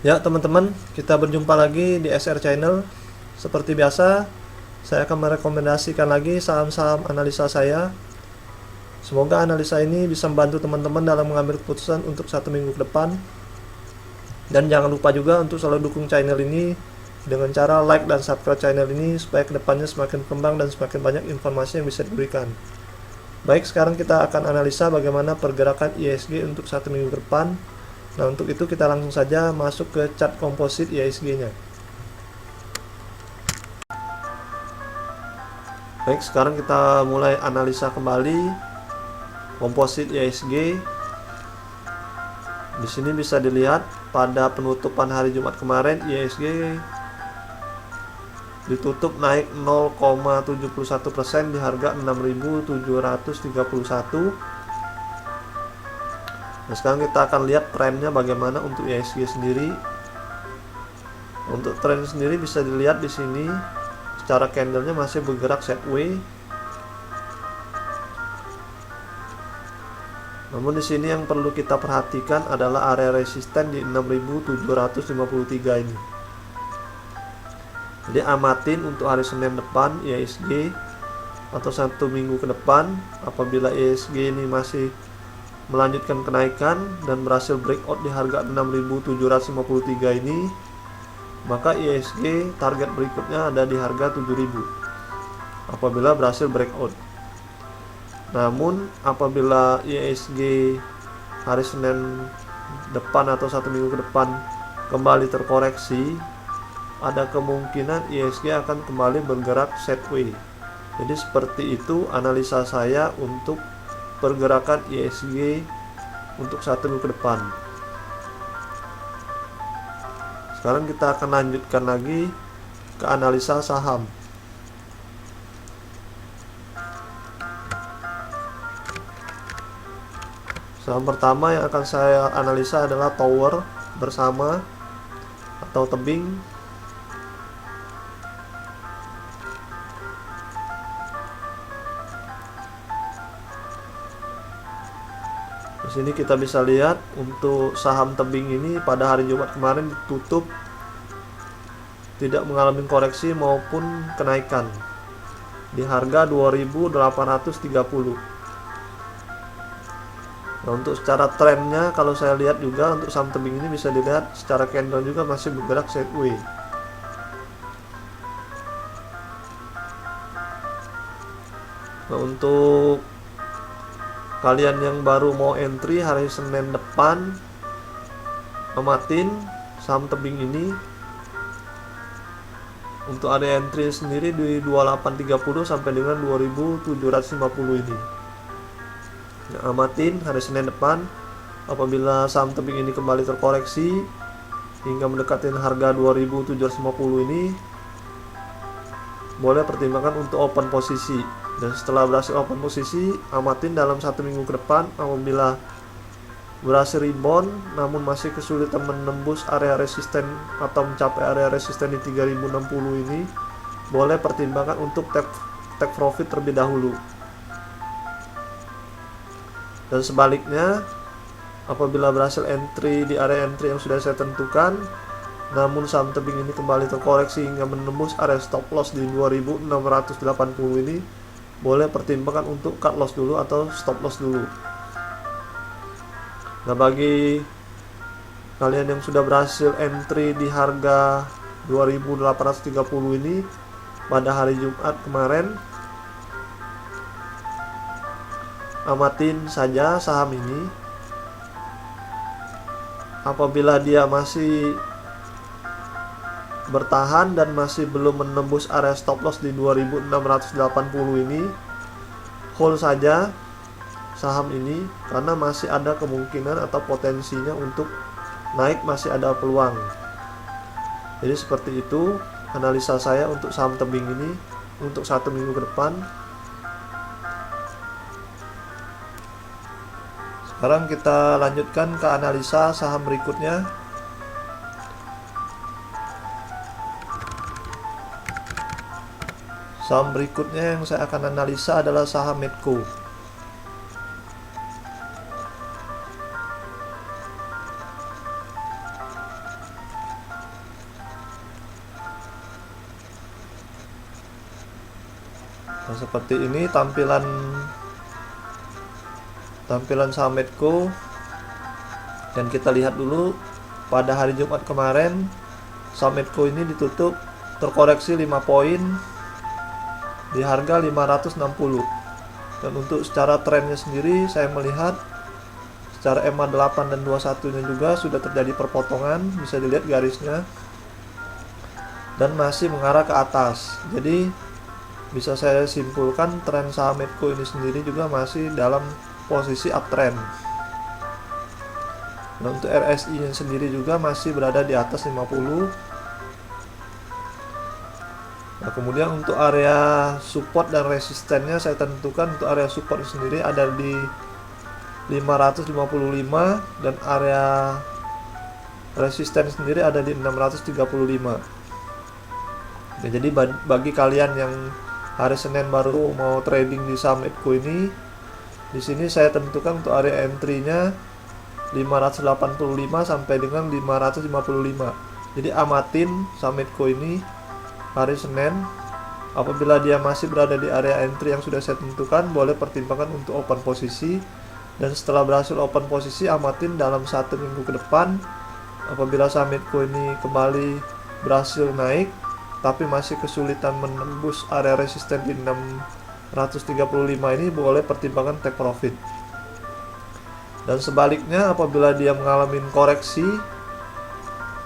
Ya teman-teman, kita berjumpa lagi di SR Channel. Seperti biasa, saya akan merekomendasikan lagi saham-saham analisa saya. Semoga analisa ini bisa membantu teman-teman dalam mengambil keputusan untuk 1 minggu ke depan. Dan jangan lupa juga untuk selalu dukung channel ini dengan cara like dan subscribe channel ini supaya kedepannya semakin berkembang dan semakin banyak informasi yang bisa diberikan. Baik, sekarang kita akan analisa bagaimana pergerakan IHSG untuk 1 minggu ke depan. Nah, untuk itu kita langsung saja masuk ke chart komposit IHSG-nya. Baik, sekarang kita mulai analisa kembali komposit IHSG. Di sini bisa dilihat pada penutupan hari Jumat kemarin IHSG ditutup naik 0,71% di harga 6.731. Nah, sekarang kita akan lihat trennya bagaimana untuk IHSG sendiri. Untuk tren sendiri bisa dilihat di sini secara candlenya masih bergerak sideways. Namun di sini yang perlu kita perhatikan adalah area resisten di 6.753 ini. Jadi amatin untuk hari Senin depan IHSG atau 1 minggu ke depan, apabila IHSG ini masih melanjutkan kenaikan dan berhasil breakout di harga 6.753 ini, maka IHSG target berikutnya ada di harga 7.000 apabila berhasil breakout. Namun apabila IHSG hari Senin depan atau 1 minggu ke depan kembali terkoreksi, ada kemungkinan IHSG akan kembali bergerak sideways. Jadi seperti itu analisa saya untuk pergerakan IHSG untuk 1 minggu ke depan. Sekarang kita akan lanjutkan lagi ke analisa saham. Saham pertama yang akan saya analisa adalah Tower Bersama atau Tebing. Di sini kita bisa lihat untuk saham Tebing ini pada hari Jumat kemarin ditutup tidak mengalami koreksi maupun kenaikan di harga 2.830. Nah, untuk secara trennya kalau saya lihat juga untuk saham Tebing ini bisa dilihat secara candle juga masih bergerak sideways. Nah, untuk kalian yang baru mau entry hari Senin depan, amatin saham Tebing ini. Untuk area entry sendiri di 2830 sampai dengan 2750 ini. Nah, amatin hari Senin depan apabila saham Tebing ini kembali terkoreksi hingga mendekati harga 2750 ini, boleh pertimbangkan untuk open posisi. Dan setelah berhasil open posisi, amatin dalam 1 minggu ke depan apabila berhasil rebound namun masih kesulitan menembus area resisten atau mencapai area resisten di 3060 ini, boleh pertimbangkan untuk take profit terlebih dahulu. Dan sebaliknya, apabila berhasil entry di area entry yang sudah saya tentukan namun saham Tebing ini kembali terkoreksi hingga menembus area stop loss di 2680 ini, boleh pertimbangkan untuk cut loss dulu atau stop loss dulu. Nah, bagi kalian yang sudah berhasil entry di harga 2830 ini pada hari Jumat kemarin, amatin saja saham ini. Apabila dia masih bertahan dan masih belum menembus area stop loss di 2680 ini, hold saja saham ini karena masih ada kemungkinan atau potensinya untuk naik, masih ada peluang. Jadi seperti itu analisa saya untuk saham Tebing ini untuk 1 minggu ke depan. Sekarang kita lanjutkan ke analisa saham berikutnya. Saham berikutnya yang saya akan analisa adalah saham Medco. seperti ini tampilan saham Medco. Dan kita lihat dulu pada hari Jumat kemarin saham Medco ini ditutup terkoreksi 5 poin di harga 560. Dan untuk secara trennya sendiri saya melihat secara MA8 dan 21 nya juga sudah terjadi perpotongan, bisa dilihat garisnya, dan masih mengarah ke atas. Jadi bisa saya simpulkan tren saham Medco ini sendiri juga masih dalam posisi uptrend. Nah, untuk RSI nya sendiri juga masih berada di atas 50. Nah, kemudian untuk area support dan resistennya saya tentukan untuk area support sendiri ada di 555 dan area resisten sendiri ada di 635. Ya, jadi bagi kalian yang hari Senin baru mau trading di saham Medco ini, di sini saya tentukan untuk area entry-nya 585 sampai dengan 555. Jadi amatin saham Medco ini hari Senin, apabila dia masih berada di area entry yang sudah saya tentukan, boleh pertimbangkan untuk open posisi. Dan setelah berhasil open posisi, amatin dalam 1 minggu ke depan, apabila saham Medco ini kembali berhasil naik tapi masih kesulitan menembus area resisten di 635 ini, boleh pertimbangkan take profit. Dan sebaliknya, apabila dia mengalami koreksi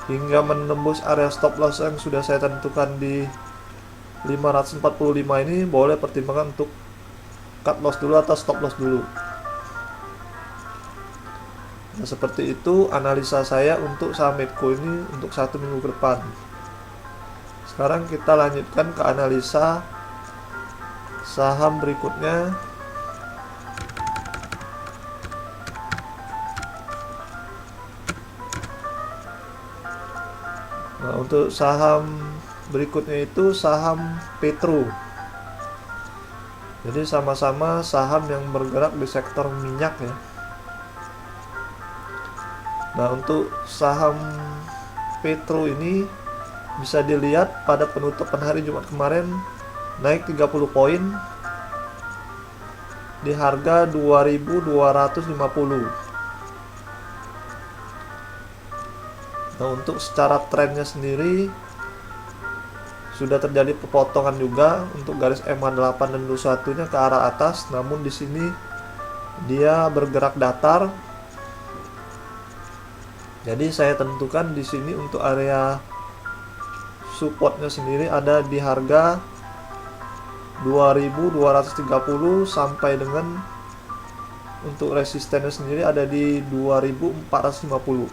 hingga menembus area stop loss yang sudah saya tentukan di 545 ini, boleh pertimbangkan untuk cut loss dulu atau stop loss dulu. Nah, seperti itu analisa saya untuk saham Medco ini untuk 1 minggu ke depan. Sekarang kita lanjutkan ke analisa saham berikutnya. Nah, untuk saham berikutnya itu saham Petro. Jadi sama-sama saham yang bergerak di sektor minyak ya. Nah, untuk saham Petro ini bisa dilihat pada penutupan hari Jumat kemarin naik 30 poin di harga 2250. Nah, untuk secara trennya sendiri sudah terjadi pepotongan juga untuk garis MA8 dan 21 nya ke arah atas, namun di sini dia bergerak datar. Jadi saya tentukan di sini untuk area supportnya sendiri ada di harga 2230 sampai dengan untuk resistennya sendiri ada di 2450.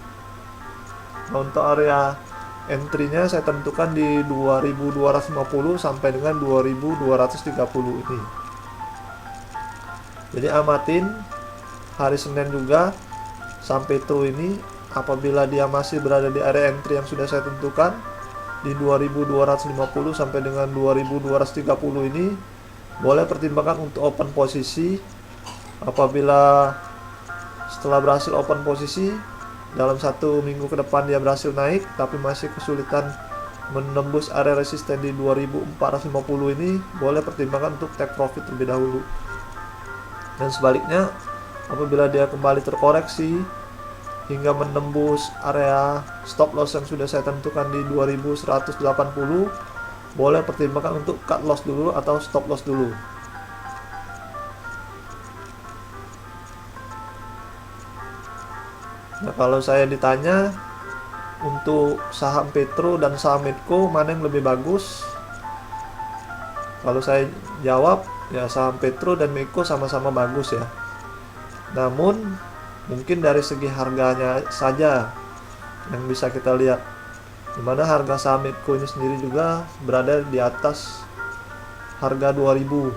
Nah, untuk area entry-nya saya tentukan di 2250 sampai dengan 2230 ini. Jadi amatin hari Senin juga sampai Petro ini, apabila dia masih berada di area entry yang sudah saya tentukan di 2250 sampai dengan 2230 ini, boleh pertimbangkan untuk open posisi. Apabila setelah berhasil open posisi dalam 1 minggu ke depan dia berhasil naik tapi masih kesulitan menembus area resisten di 2450 ini, boleh pertimbangkan untuk take profit terlebih dahulu. Dan sebaliknya, apabila dia kembali terkoreksi hingga menembus area stop loss yang sudah saya tentukan di 2180, boleh pertimbangkan untuk cut loss dulu atau stop loss dulu. Nah, kalau saya ditanya untuk saham Petro dan saham Medco mana yang lebih bagus, kalau saya jawab ya saham Petro dan Medco sama-sama bagus ya. Namun mungkin dari segi harganya saja yang bisa kita lihat, dimana harga saham Medco ini sendiri juga berada di atas harga 2000,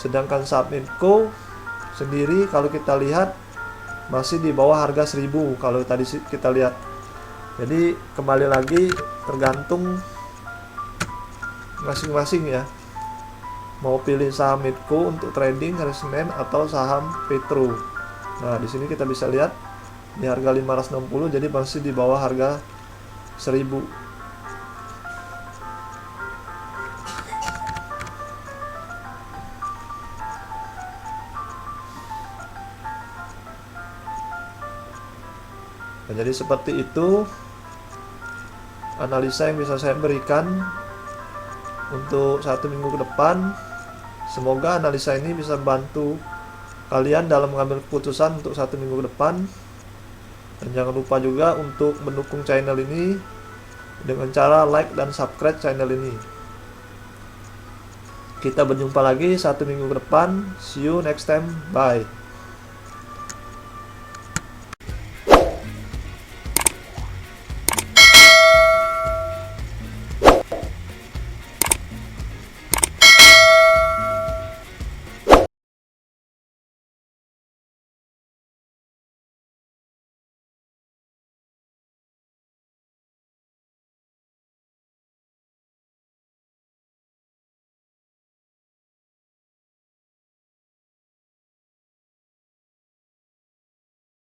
sedangkan saham Medco sendiri kalau kita lihat masih di bawah harga 1000 kalau tadi kita lihat. Jadi kembali lagi tergantung masing-masing ya, mau pilih saham Medco untuk trading hari Senin atau saham Petro. Nah, di sini kita bisa lihat di harga 560, jadi masih di bawah harga 1000. Nah, jadi seperti itu analisa yang bisa saya berikan untuk 1 minggu ke depan. Semoga analisa ini bisa membantu kalian dalam mengambil keputusan untuk 1 minggu ke depan. Dan jangan lupa juga untuk mendukung channel ini dengan cara like dan subscribe channel ini. Kita berjumpa lagi 1 minggu ke depan. See you next time. Bye.